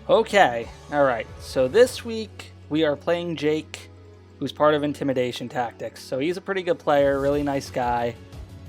Okay, alright, so this week we are playing Jake, who's part of Intimidation Tactics. So he's a pretty good player, really nice guy.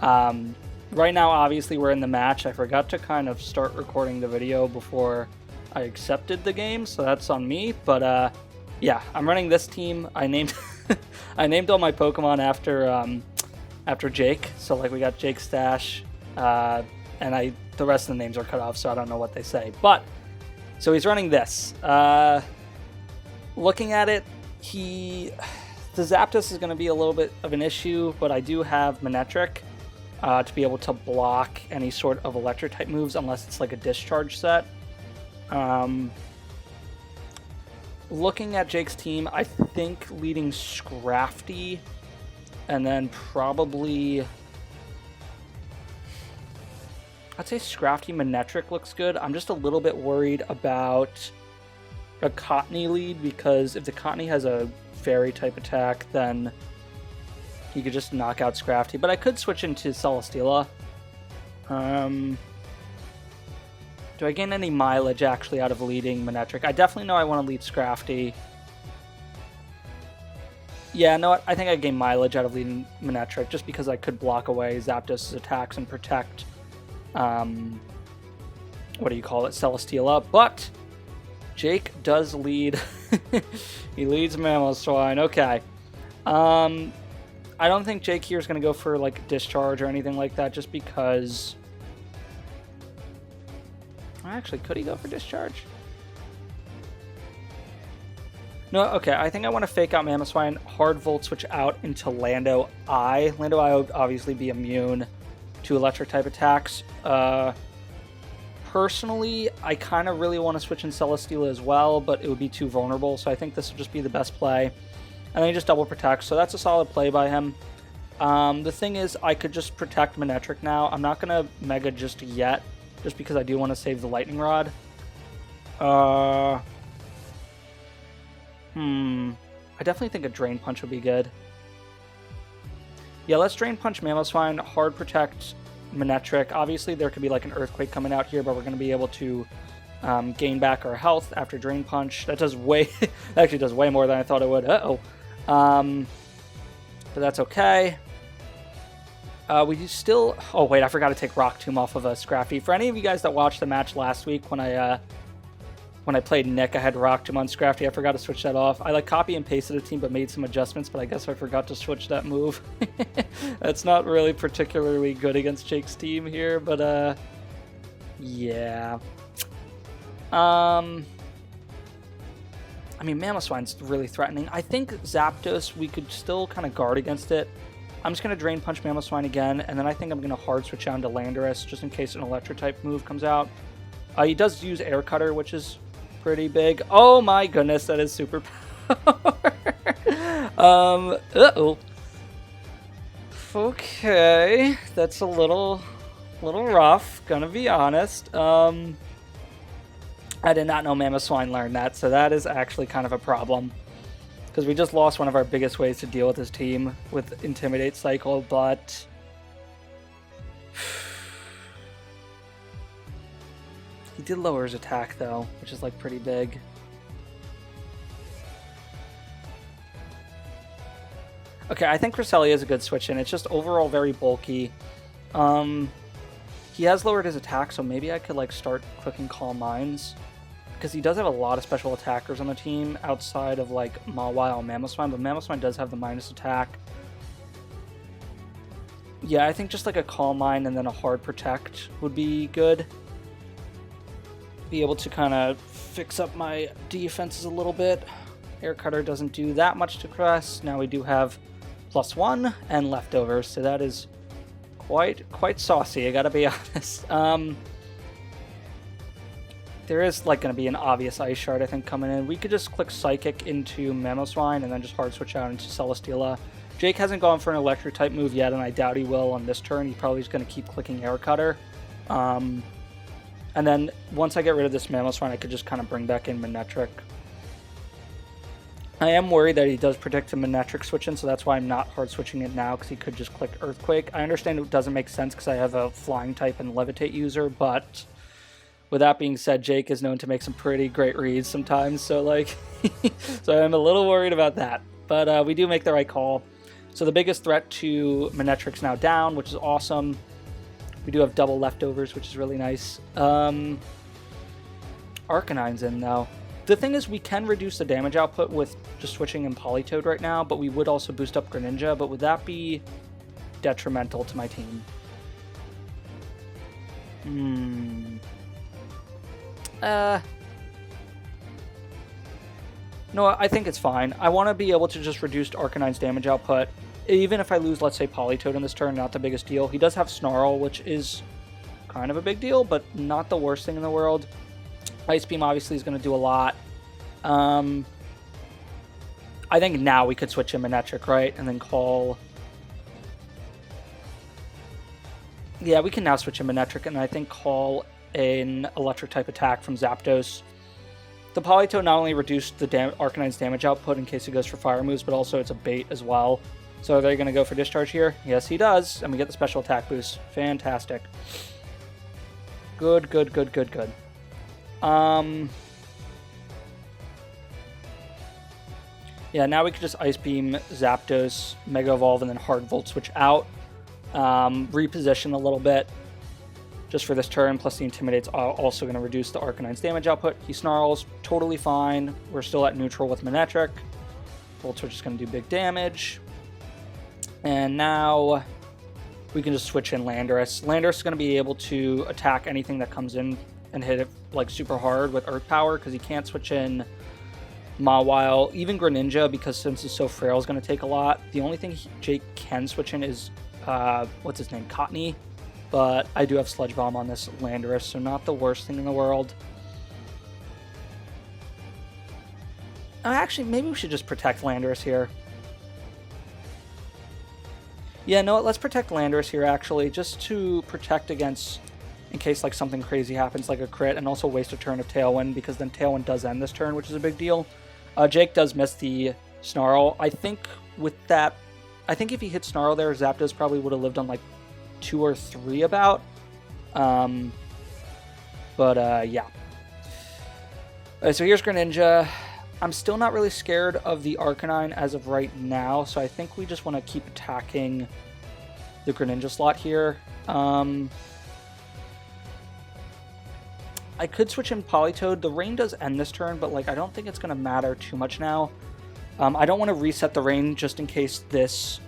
Right now, obviously, we're in the match. I forgot to kind of start recording the video before I accepted the game, so that's on me. But yeah, I'm running this team. I named I named all my Pokemon after Jake. So like we got Jake Stash, and the rest of the names are cut off, so I don't know what they say. But so he's running this. Looking at it, the Zapdos is going to be a little bit of an issue, but I do have MEN-etrics to be able to block any sort of electric type moves unless it's like a discharge set. Looking at Jake's team, I think leading Scrafty and then probably I'd say Scrafty MEN-etrics looks good. I'm just a little bit worried about a Cottony lead, because if the Cottony has a fairy type attack, then he could just knock out Scrafty. But I could switch into Celesteela. Do I gain any mileage actually out of leading MEN-etrics? I definitely know I want to lead Scrafty. Yeah, no, I think I gain mileage out of leading MEN-etrics just because I could block away Zapdos' attacks and protect what do you call it, Celesteela. But Jake does lead. He leads Mamoswine. Okay. I don't think Jake here is going to go for like discharge or anything like that, just because. Actually, could he go for discharge? No, okay. I think I want to fake out Mamoswine, hard volt switch out into Lando I. Lando I would obviously be immune to electric type attacks. Personally, I kind of really want to switch in Celesteela as well, but it would be too vulnerable, so I think this would just be the best play. And then he just double protects, so that's a solid play by him. The thing is, I could just protect MEN-etrics now. I'm not going to Mega just yet, just because I do want to save the Lightning Rod. I definitely think a Drain Punch would be good. Yeah, let's Drain Punch Mamoswine, hard protect MEN-etrics. Obviously, there could be like an Earthquake coming out here, but we're going to be able to gain back our health after Drain Punch. That does that actually does way more than I thought it would. But that's okay. We still... Oh, wait, I forgot to take Rock Tomb off of a Scrafty. For any of you guys that watched the match last week when I played Nick, I had Rock Tomb on Scrafty. I forgot to switch that off. I like copy and pasted a team but made some adjustments, but I guess I forgot to switch that move. That's not really particularly good against Jake's team here, but yeah. I mean, Mamoswine's really threatening. I think Zapdos, we could still kind of guard against it. I'm just going to Drain Punch Mamoswine again, and then I think I'm going to hard switch down to Landorus just in case an electric type move comes out. He does use Air Cutter, which is pretty big. Oh my goodness, that is super power. Uh-oh. Okay, that's a little rough, gonna be honest. I did not know Mamoswine learned that, so that is actually kind of a problem. Because we just lost one of our biggest ways to deal with his team with Intimidate Cycle, but he did lower his attack though, which is like pretty big. Okay, I think Cresselia is a good switch in. It's just overall very bulky. He has lowered his attack, so maybe I could like start clicking Calm Minds, because he does have a lot of special attackers on the team outside of like Mawile and Mamoswine, but Mamoswine does have the minus attack. Yeah, I think just like a Calm Mind and then a hard protect would be good. Be able to kind of fix up my defenses a little bit. Air Cutter doesn't do that much to Crest. Now we do have +1 and leftovers, so that is quite saucy, I gotta be honest. There is like going to be an obvious Ice Shard, I think, coming in. We could just click Psychic into Mamoswine and then just hard switch out into Celesteela. Jake hasn't gone for an electric type move yet, and I doubt he will on this turn. He's probably just going to keep clicking Air Cutter. And then once I get rid of this Mamoswine, I could just kind of bring back in MEN-etrics. I am worried that he does predict a MEN-etrics switch in, so that's why I'm not hard switching it now, because he could just click Earthquake. I understand it doesn't make sense because I have a Flying type and Levitate user, but With that being said, Jake is known to make some pretty great reads sometimes, so like, so I'm a little worried about that. But we do make the right call. So the biggest threat to MEN-etrics now down, which is awesome. We do have double leftovers, which is really nice. Arcanine's in now. The thing is, we can reduce the damage output with just switching in Politoed right now, but we would also boost up Greninja, but would that be detrimental to my team? No, I think it's fine. I want to be able to just reduce Arcanine's damage output. Even if I lose, let's say, Politoed in this turn, not the biggest deal. He does have Snarl, which is kind of a big deal, but not the worst thing in the world. Ice Beam obviously is going to do a lot. I think now we could switch in MEN-etric, right? And then call... Yeah, we can now switch in MEN-etric, and I think call an electric type attack from Zapdos. The Politoed not only reduced the Arcanine's damage output in case he goes for fire moves, but also it's a bait as well. So are they going to go for Discharge here? Yes, he does. And we get the special attack boost. Fantastic. Good, good, good, good, good. Yeah, now we can just Ice Beam, Zapdos, Mega Evolve, and then Hard Volt switch out. Reposition a little bit just for this turn, plus the Intimidate's also going to reduce the Arcanine's damage output. He Snarls, totally fine. We're still at neutral with MEN-etric. Volt Switch is going to do big damage. And now we can just switch in Landorus. Landorus is going to be able to attack anything that comes in and hit it like super hard with Earth Power, because he can't switch in Mawile. Even Greninja, because since it's so frail, is going to take a lot. The only thing Jake can switch in is, what's his name, Cottony. But I do have Sludge Bomb on this Landorus, so not the worst thing in the world. Actually, maybe we should just protect Landorus here. Yeah, no, let's protect Landorus here, actually, just to protect against, in case like something crazy happens, like a crit, and also waste a turn of Tailwind, because then Tailwind does end this turn, which is a big deal. Jake does miss the Snarl. I think with that, I think if he hit Snarl there, Zapdos probably would have lived on like 2 or 3 about. Yeah. Alright, so here's Greninja. I'm still not really scared of the Arcanine as of right now, so I think we just want to keep attacking the Greninja slot here. I could switch in Politoed. The rain does end this turn, but like I don't think it's going to matter too much now. I don't want to reset the rain just in case this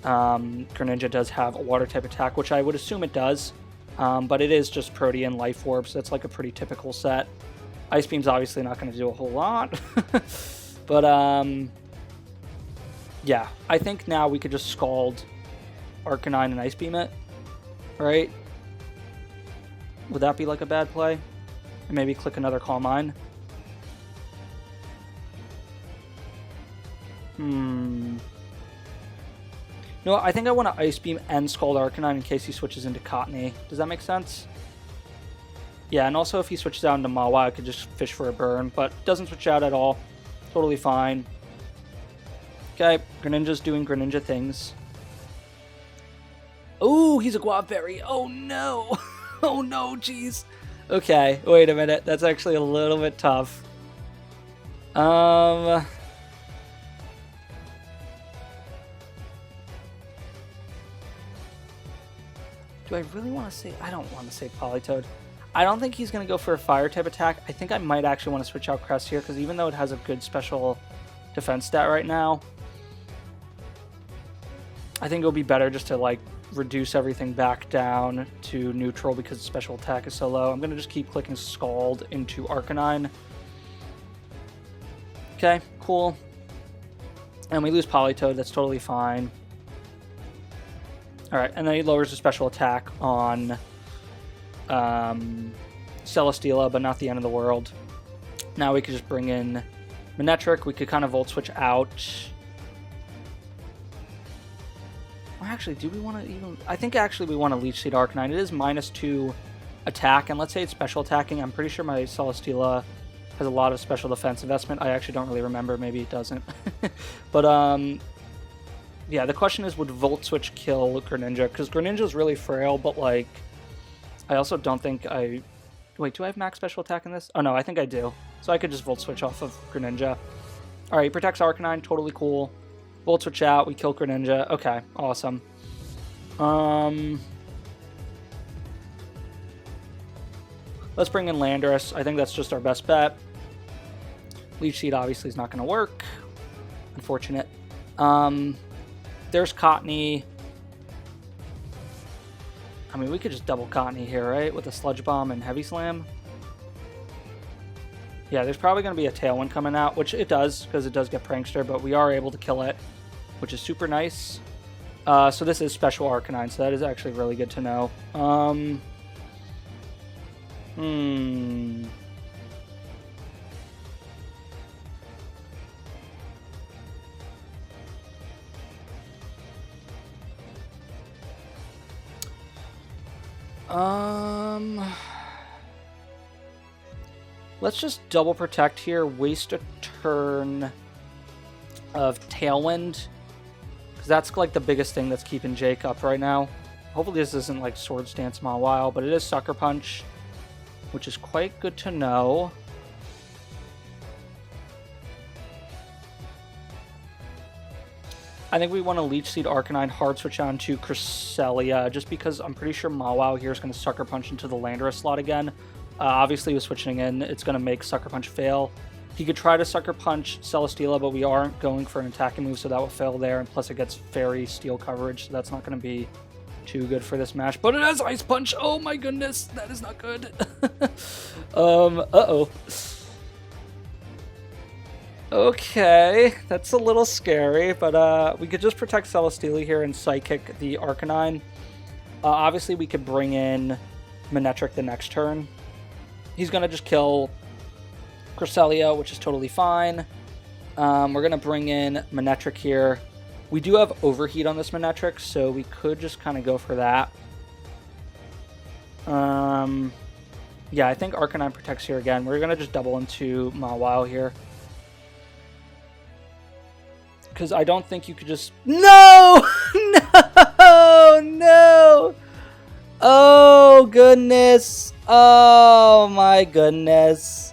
Greninja does have a water type attack, which I would assume it does. But it is just Protean Life Orb, so that's like a pretty typical set. Ice Beam's obviously not going to do a whole lot. But, yeah. I think now we could just Scald Arcanine and Ice Beam it. Right? Would that be like a bad play? And maybe click another Calm Mind? No, I think I want to Ice Beam and Scald Arcanine in case he switches into Cottony. Does that make sense? Yeah, and also if he switches out into Mawile, I could just fish for a burn, but doesn't switch out at all. Totally fine. Okay, Greninja's doing Greninja things. Oh, he's a Guava Berry. Oh no. Oh no, jeez. Okay, wait a minute. That's actually a little bit tough. Do I really want to say... I don't want to say Politoed. I don't think he's going to go for a fire type attack. I think I might actually want to switch out Crest here, because even though it has a good special defense stat right now, I think it'll be better just to like reduce everything back down to neutral because the special attack is so low. I'm going to just keep clicking Scald into Arcanine. Okay, cool. And we lose Politoed. That's totally fine. Alright, and then he lowers the special attack on Celesteela, but not the end of the world. Now we could just bring in MEN-etric. We could kind of Volt Switch out. Or actually, do we want to even... I think actually we want to Leech Seed Arcanine. It is -2 attack, and let's say it's special attacking. I'm pretty sure my Celesteela has a lot of special defense investment. I actually don't really remember. Maybe it doesn't. But, yeah, the question is, would Volt Switch kill Greninja? Because Greninja is really frail, but, like, I also don't think I Wait, do I have max special attack in this? Oh, no, I think I do. So I could just Volt Switch off of Greninja. All right, he protects Arcanine. Totally cool. Volt Switch out. We kill Greninja. Okay, awesome. Let's bring in Landorus. I think that's just our best bet. Leech Seed obviously is not going to work. Unfortunate. There's Cottony. I mean, we could just double Cottony here, right? With a Sludge Bomb and Heavy Slam. Yeah, there's probably going to be a Tailwind coming out, which it does, because it does get Prankster, but we are able to kill it, which is super nice. So this is Special Arcanine, so that is actually really good to know. Let's just double protect here, waste a turn of Tailwind, because that's like the biggest thing that's keeping Jake up right now. Hopefully this isn't like Swords Dance Mawile, but it is Sucker Punch, which is quite good to know. I think we want to Leech Seed Arcanine, hard switch on to Cresselia, just because I'm pretty sure Mawile here is going to Sucker Punch into the Landorus slot again. Obviously, with switching in, it's going to make Sucker Punch fail. He could try to Sucker Punch Celesteela, but we aren't going for an attacking move, so that will fail there. And plus, it gets Fairy Steel coverage, so that's not going to be too good for this match. But it has Ice Punch! Oh my goodness, that is not good. Uh-oh. Okay, that's a little scary, but we could just protect Celesteela here and Psychic the Arcanine. Obviously, we could bring in MEN-etrics the next turn. He's going to just kill Cresselia, which is totally fine. We're going to bring in MEN-etrics here. We do have Overheat on this MEN-etrics, so we could just kind of go for that. Yeah, I think Arcanine protects here again. We're going to just double into Mawile here. Because I don't think you could just... No! No! No! Oh, goodness. Oh, my goodness.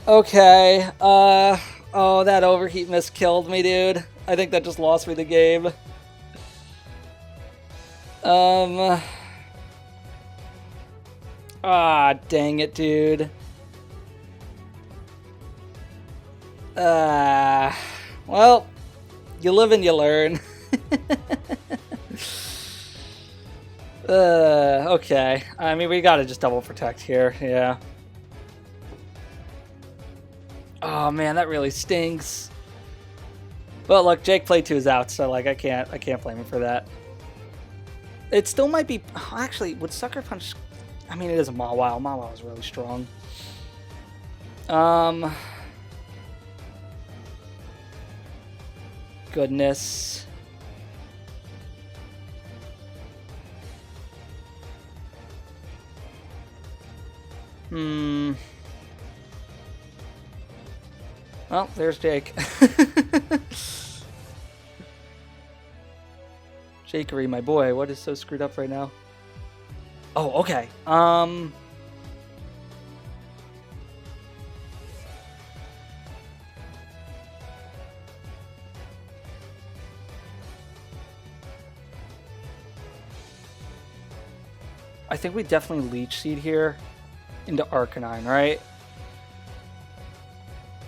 Okay. Oh, that Overheat miss killed me, dude. I think that just lost me the game. Ah, dang it, dude. Well, you live and you learn. Okay. I mean, we gotta just double protect here, yeah. Oh man, that really stinks. But look, Jake played 2's out, so like I can't blame him for that. It still might be actually would Sucker Punch. I mean, it is a Mawile. Mawile is really strong. Goodness. Well, there's Jake. Jakery, my boy, what is so screwed up right now? Oh, okay. I think we definitely Leech Seed here into Arcanine, right?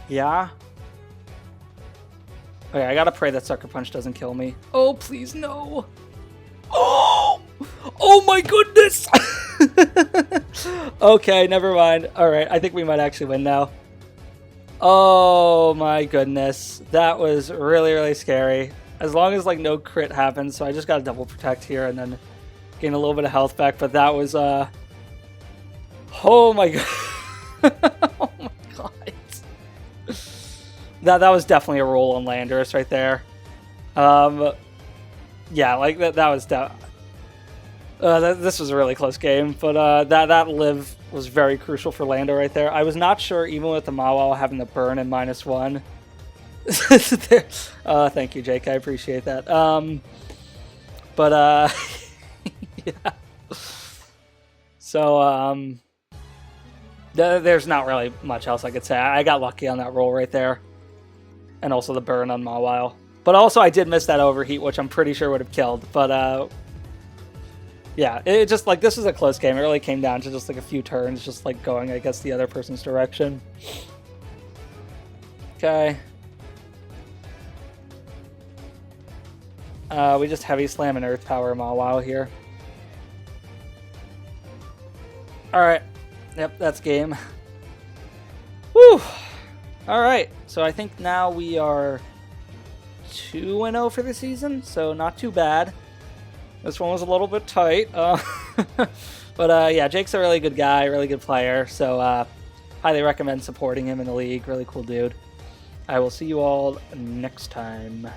Yeah? Okay, I gotta pray that Sucker Punch doesn't kill me. Oh, please, no! Oh! Oh my goodness! Okay, never mind. Alright, I think we might actually win now. Oh my goodness. That was really, really scary. As long as, like, no crit happens, so I just gotta double protect here and then gain a little bit of health back, but that was, oh my god. Oh my god. That was definitely a roll on Landorus right there. Yeah, like, that was... this was a really close game, but that live was very crucial for Lando right there. I was not sure, even with the Mawile having the burn and -1. Thank you, Jake. I appreciate that. Yeah. So, there's not really much else I could say. I got lucky on that roll right there. And also the burn on Mawile. But also I did miss that overheat, which I'm pretty sure would have killed. But, yeah, it just, like, this was a close game. It really came down to just, like, a few turns, just, like, going, I guess, the other person's direction. Okay. We just heavy slam and earth power Mawile here. Alright. Yep, that's game. Whew! Alright, so I think now we are 2-0 for the season, so not too bad. This one was a little bit tight. But yeah, Jake's a really good guy, really good player, so highly recommend supporting him in the league. Really cool dude. I will see you all next time.